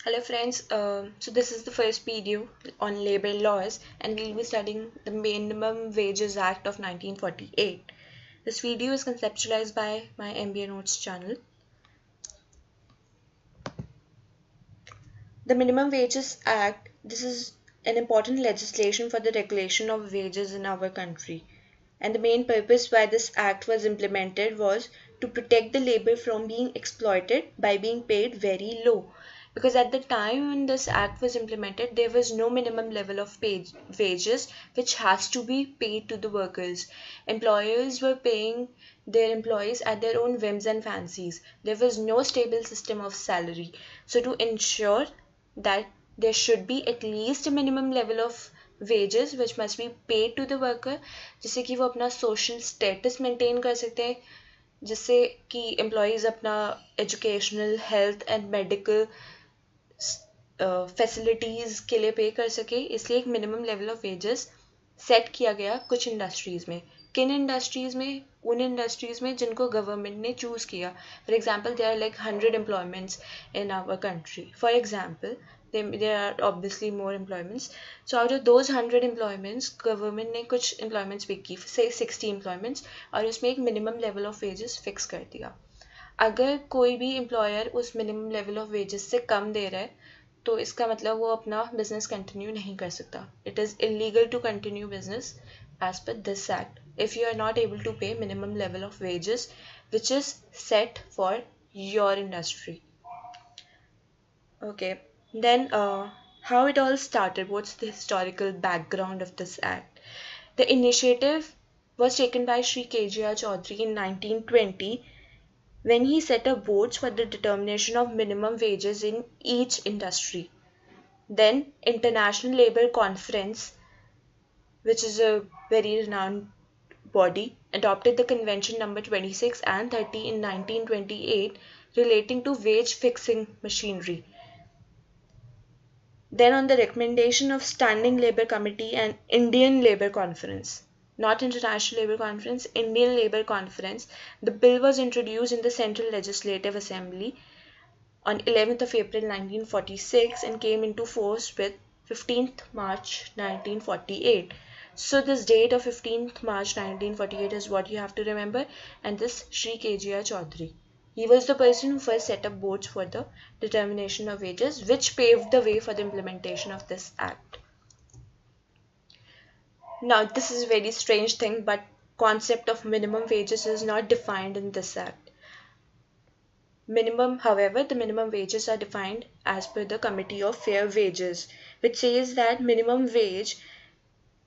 Hello friends, so this is the first video on labor laws and we'll be studying the Minimum Wages Act of 1948. This video is conceptualized by my MBA Notes channel. The Minimum Wages Act, this is an important legislation for the regulation of wages in our country. And the main purpose why this act was implemented was to protect the labor from being exploited by being paid very low, because at the time when this act was implemented there was no minimum level of wages which has to be paid to the workers. Employers were paying their employees at their own whims and fancies. There was no stable system of salary. So to ensure that there should be at least a minimum level of wages which must be paid to the worker, जिससे कि वो अपना social status maintain कर सकते हैं, जिससे कि employees अपना educational, health and medical facilities के लिए पे कर सके, इसलिए एक minimum level of wages set किया गया कुछ इंडस्ट्रीज़ में. किन इंडस्ट्रीज़ में? उन इंडस्ट्रीज़ में जिनको गवर्नमेंट ने चूज़ किया. For example there are like 100 employments in our country. For example there are obviously more employments. So out of those 100 employments, government ने कुछ employments pick की, say 60 employments, और उसमें एक minimum level of wages fix कर दिया. अगर कोई भी employer उस minimum level of wages से कम दे रहा है तो इसका मतलब वो अपना business continue नहीं कर सकता. It is illegal to continue business as per this act if you are not able to pay minimum level of wages which is set for your industry. Okay. Then, how it all started, what's the historical background of this act? The initiative was taken by Sri K.G.R. Chaudhary in 1920 when he set up boards for the determination of minimum wages in each industry. Then, International Labour Conference, which is a very renowned body, adopted the Convention number 26 and 30 in 1928 relating to wage fixing machinery. Then on the recommendation of Standing Labour Committee and Indian Labour Conference, not International Labour Conference, Indian Labour Conference, the bill was introduced in the Central Legislative Assembly on 11th of April 1946 and came into force with 15th March 1948. So this date of 15th March 1948 is what you have to remember, and this Sri K.G.R. Chaudhary. He was the person who first set up boards for the determination of wages, which paved the way for the implementation of this act. Now, this is a very strange thing, but concept of minimum wages is not defined in this act. However, the minimum wages are defined as per the Committee of Fair Wages, which says that minimum wage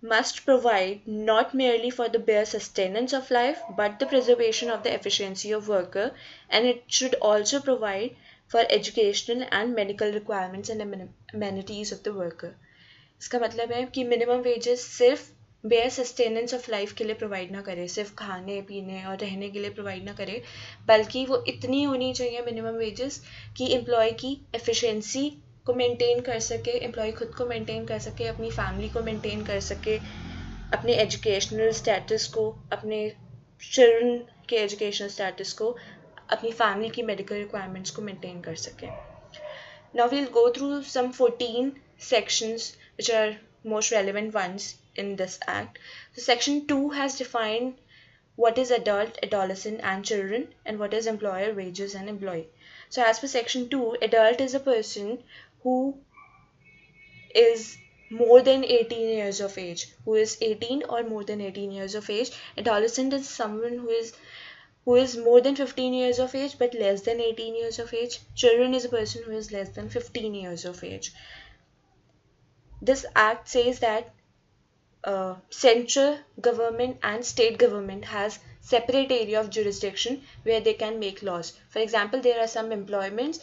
must provide not merely for the bare sustenance of life but the preservation of the efficiency of worker, and it should also provide for educational and medical requirements and amenities of the worker. इसका मतलब है कि minimum wages सिर्फ bare sustenance of life के लिए provide ना करे, सिर्फ खाने पीने और रहने के लिए प्रोवाइड ना करे, बल्कि वो इतनी होनी चाहिए minimum wages कि एम्प्लॉय की एफिशिएंसी को मेंटेन कर सके, एम्प्लॉय खुद को मेंटेन कर सके, अपनी फैमिली को मेंटेन कर सके, अपने एजुकेशनल स्टेटस को, अपने चिल्ड्रन के एजुकेशनल स्टेटस को, अपनी फैमिली की मेडिकल रिक्वायरमेंट्स को मेंटेन कर सके. Now we'll go through some 14 sections which are most relevant ones in this act. So section 2 has defined what is adult, adolescent and children, and what is employer, wages and employee. So as per section 2, adult is a person who is more than 18 years of age, who is 18 or more than 18 years of age. Adolescent is someone who is more than 15 years of age but less than 18 years of age. Children is a person who is less than 15 years of age. This act says that central government and state government has separate area of jurisdiction where they can make laws. For example, there are some employments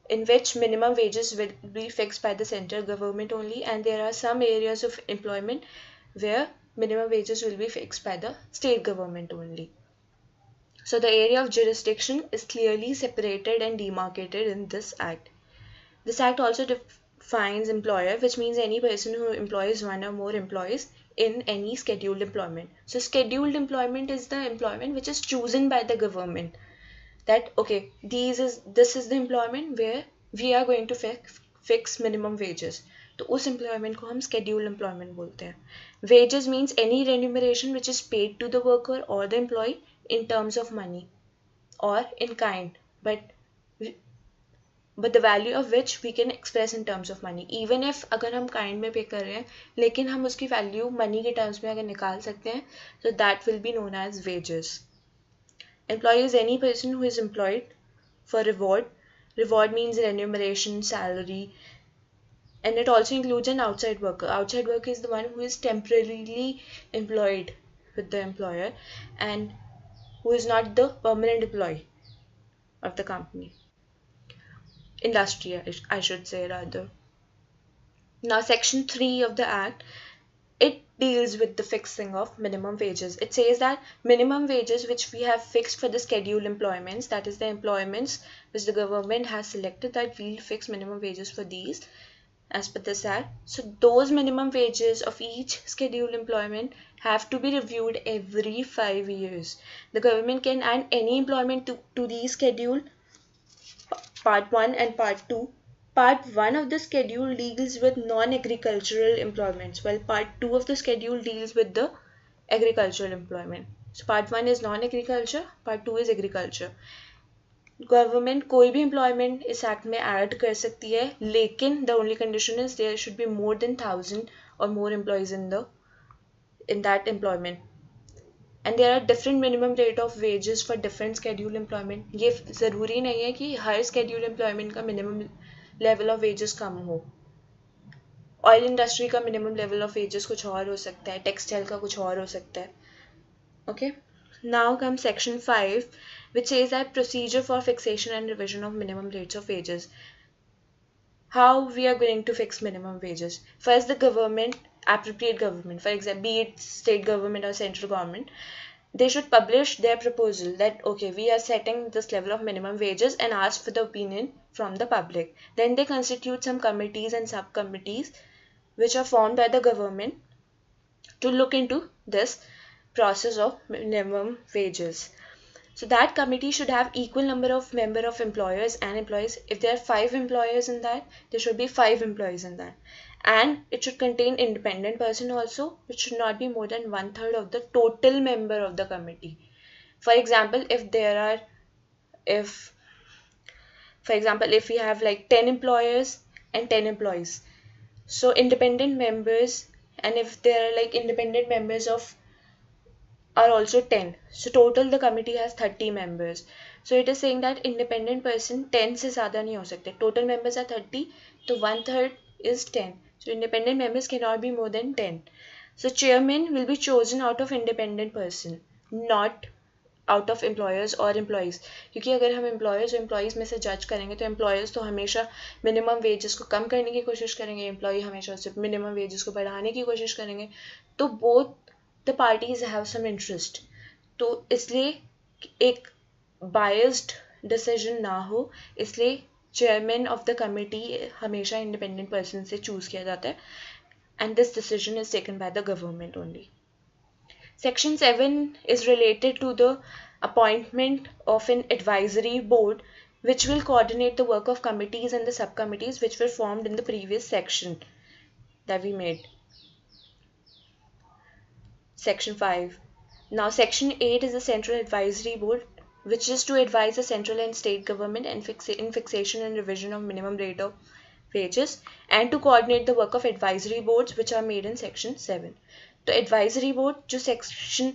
in which minimum wages will be fixed by the central government only, and there are some areas of employment where minimum wages will be fixed by the state government only. So the area of jurisdiction is clearly separated and demarcated in this act. This act also defines employer, which means any person who employs one or more employees in any scheduled employment. So scheduled employment is the employment which is chosen by the government. That okay, this is the employment where we are going to fix minimum wages, तो उस employment को हम scheduled employment बोलते हैं. Wages means any remuneration which is paid to the worker और the employ in terms of money और in kind, but the value of which we can express in terms of money. Even if अगर हम kind में पे कर रहे हैं लेकिन हम उसकी value money के terms में अगर निकाल सकते हैं, so that will be known as wages. Employee is any person who is employed for reward. Reward means remuneration, salary, and it also includes an outside worker. Outside worker is the one who is temporarily employed with the employer and who is not the permanent employee of the company. Industry, I should say rather. Now, Section 3 of the Act, it deals with the fixing of minimum wages. It says that minimum wages which we have fixed for the scheduled employments, that is the employments which the government has selected, that we'll fix minimum wages for these as per this Act. So those minimum wages of each scheduled employment have to be reviewed every 5 years. The government can add any employment to these schedule, Part 1 and Part 2. Part 1 of the schedule deals with non-agricultural employments, while Part 2 of the schedule deals with the agricultural employment. So Part 1 is non-agriculture, Part 2 is agriculture. Government कोई भी employment इस act में add कर सकती है, लेकिन the only condition is there should be more than 1000 और more employees in that employment. And there are different minimum rate of wages for different scheduled employment. ये ज़रूरी नहीं है कि हर scheduled employment का minimum level of wages कम हो. Oil industry का minimum level of wages कुछ और हो सकता है, टेक्सटाइल का कुछ और हो सकता है. Okay. Now comes Section 5, which says that procedure for fixation and revision of minimum rates of wages. How we are going to fix minimum wages? First, the government, appropriate government, for example, be it state government or central government, they should publish their proposal that, okay, we are setting this level of minimum wages and ask for the opinion from the public. Then they constitute some committees and subcommittees which are formed by the government to look into this process of minimum wages. So that committee should have equal number of employers and employees. If there are 5 employers in that, there should be 5 employees in that. And it should contain independent person also, which should not be more than 1/3 of the total member of the committee. For example, if we have like 10 employers and 10 employees, so independent members, and if there are like independent members are also 10, so total the committee has 30 members. So it is saying that independent person 10 से ज़्यादा नहीं हो सकते. Total members are 30, so 1/3 is 10. So independent members cannot be more than 10. So chairman will be chosen out of independent person, not out of employers or employees. क्योंकि अगर हम employers और employees में से judge करेंगे तो employers तो हमेशा minimum wages को कम करने की कोशिश करेंगे, employee हमेशा सिर्फ minimum wages को बढ़ाने की कोशिश करेंगे. तो both the parties have some interest. तो इसलिए एक biased decision ना हो, इसलिए chairman of the committee हमेशा independent person से choose किया जाता है, and this decision is taken by the government only. Section 7 is related to the appointment of an advisory board which will coordinate the work of committees and the subcommittees which were formed in the previous section that we made. Section 5. Now Section 8 is the Central Advisory Board, which is to advise the central and state government in fixation and revision of minimum rate of wages and to coordinate the work of advisory boards which are made in Section 7. तो advisory board जो section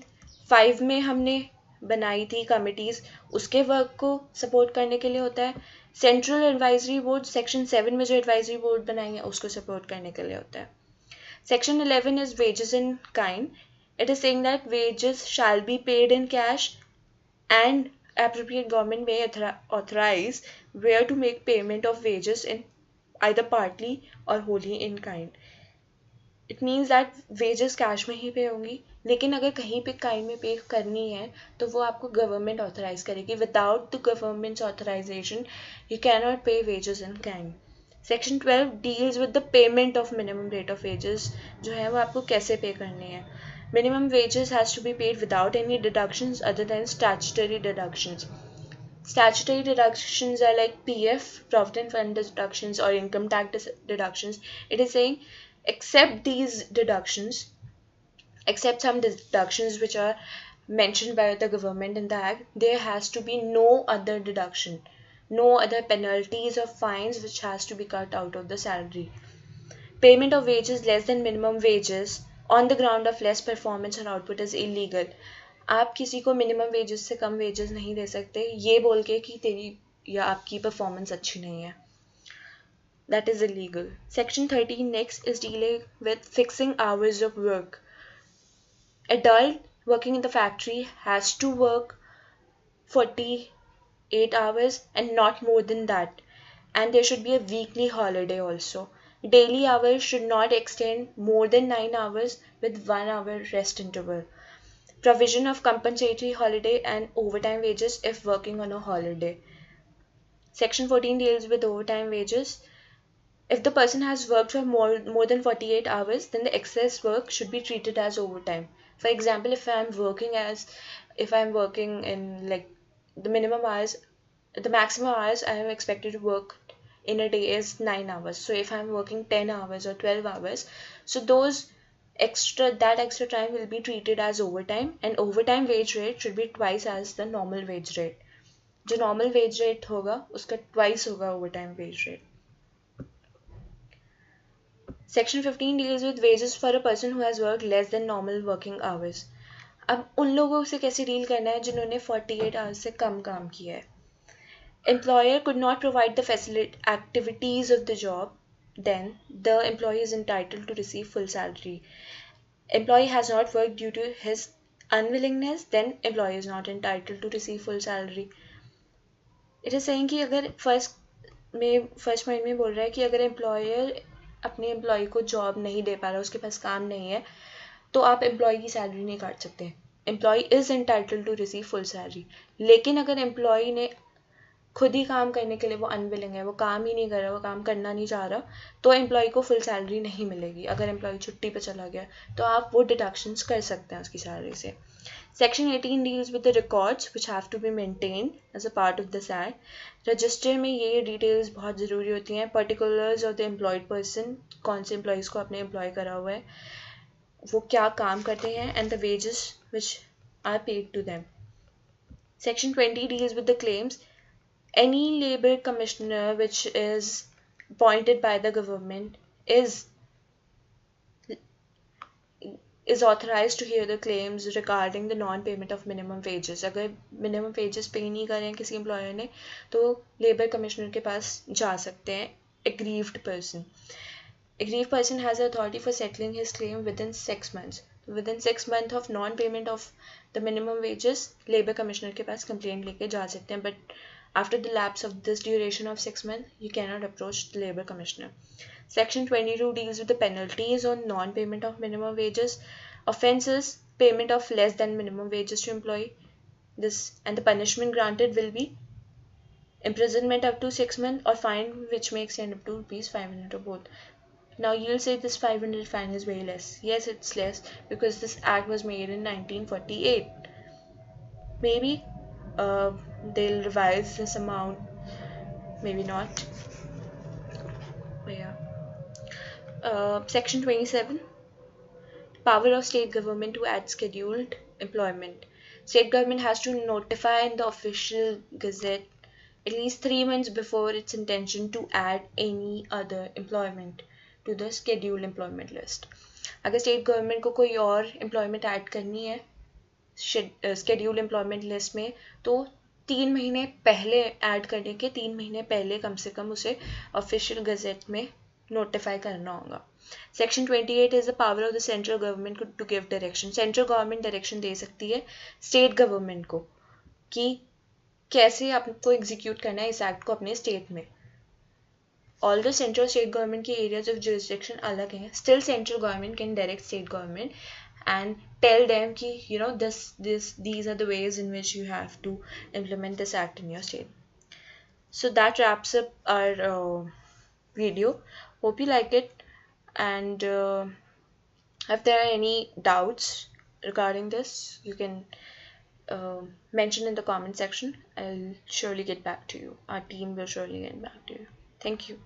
5 में हमने बनाई थी committees, उसके work को support करने के लिए होता है. सेंट्रल एडवाइजरी बोर्ड सेक्शन 7 में जो एडवाइजरी बोर्ड बनाई है उसको सपोर्ट करने के लिए होता है. Section 11 is wages in kind. It is saying that wages shall be paid in cash and appropriate government may authorize where to make payment of wages in either partly or wholly in kind. It means that wages cash में ही पे होंगी, लेकिन अगर कहीं पे kind में पे करनी है तो वो आपको government authorize करेगी. Without the government's authorization, you cannot pay wages in kind. Section 12 deals with the payment of minimum rate of wages, जो है वो आपको कैसे पे करनी है. Minimum wages has to be paid without any deductions other than statutory deductions. Statutory deductions are like PF, Provident Fund deductions, or income tax deductions. It is saying except these deductions, except some deductions which are mentioned by the government in the act, there has to be no other deduction, no other penalties or fines which has to be cut out of the salary. Payment of wages less than minimum wages on the ground of less performance or output is illegal. आप किसी को minimum wages से कम wages नहीं दे सकते ये बोल के कि तेरी या आपकी परफॉर्मेंस अच्छी नहीं है. That is illegal. Section 13 next is dealing with fixing hours of work. Adult working in the factory has to work 48 hours and not more than that. And there should be a weekly holiday also. Daily hours should not extend more than 9 hours with 1 hour rest interval. Provision of compensatory holiday and overtime wages if working on a holiday. Section 14 deals with overtime wages. If the person has worked for more than 48 hours, then the excess work should be treated as overtime. For example, if I'm working in like the minimum hours, the maximum hours I am expected to work in a day is 9 hours. So if I'm working 10 hours or 12 hours, so that extra time will be treated as overtime, and overtime wage rate should be twice as the normal wage rate. जो normal wage rate होगा उसका twice होगा overtime wage rate. Section 15 deals with wages for a person who has worked less than normal working hours. अब उन लोगों से कैसे deal करना है जिन्होंने 48 hours से कम काम किया है. Employer could not provide the activities of the job, then the employee is entitled to receive full salary. Employee has not worked due to his unwillingness, then employee is not entitled to receive full salary. It is saying कि अगर first point में बोल रहा है कि अगर employer अपने employ को जॉब नहीं दे पा रहा, उसके पास काम नहीं है, तो आप एम्प्लॉय की सैलरी नहीं काट सकते. Employee is entitled to receive full salary. लेकिन अगर एम्प्लॉय ने खुद ही काम करने के लिए वो अनविलिंग है, वो काम ही नहीं कर रहा, वो काम करना नहीं चाह रहा, तो एम्प्लॉय को फुल सैलरी नहीं मिलेगी. अगर एम्प्लॉय छुट्टी पे चला गया तो आप वो डिडक्शंस कर सकते हैं उसकी सैलरी से. Section 18 deals with the records which have to be maintained as a part of this act. Register में ये डिटेल्स बहुत ज़रूरी होती हैं. Particulars of the employed person, कौन से एम्प्लॉयज़ को आपने एम्प्लॉय करा हुआ है, वो क्या काम करते हैं, and the wages which are paid to them. Section 20 deals with the claims. Any labor commissioner which is appointed by the government is authorized to hear the claims regarding the non-payment of minimum wages. अगर minimum wages पे नहीं कर रहे हैं किसी employer ने, तो labor commissioner के पास जा सकते हैं. Aggrieved person. Aggrieved person has authority for settling his claim within 6 months. Within 6 months of non-payment of the minimum wages, labor commissioner के पास complaint लेके जा सकते हैं. But after the lapse of this duration of 6 months, you cannot approach the labor commissioner. Section 22 deals with the penalties on non-payment of minimum wages. Offences, payment of less than minimum wages to employee. And the punishment granted will be imprisonment up to 6 months or fine which may extend up to ₹500 or both. Now you'll say this 500 fine is very less. Yes, it's less because this act was made in 1948. Maybe they'll revise this amount, maybe not. But yeah. Section 27, power of state government to add scheduled employment. State government has to notify in the official gazette at least 3 months before its intention to add any other employment to the scheduled employment list. अगर state government को कोई और employment add करनी है scheduled employment list में, तो 3 महीने पहले ऐड करने के 3 महीने पहले कम से कम उसे ऑफिशियल गजेट में नोटिफाई करना होगा. Section 28 is the power of the central government to give direction. Central government direction दे सकती है state government को कि कैसे आपको एग्जीक्यूट करना है इस एक्ट को अपने स्टेट में. All the central state government के areas of jurisdiction अलग हैं. Still central government can direct state government and tell them कि these are the ways in which you have to implement this act in your state. So that wraps up our video. Hope you like it, and if there are any doubts regarding this, you can mention in the comment section. I'll surely get back to you. Our team will surely get back to you. Thank you.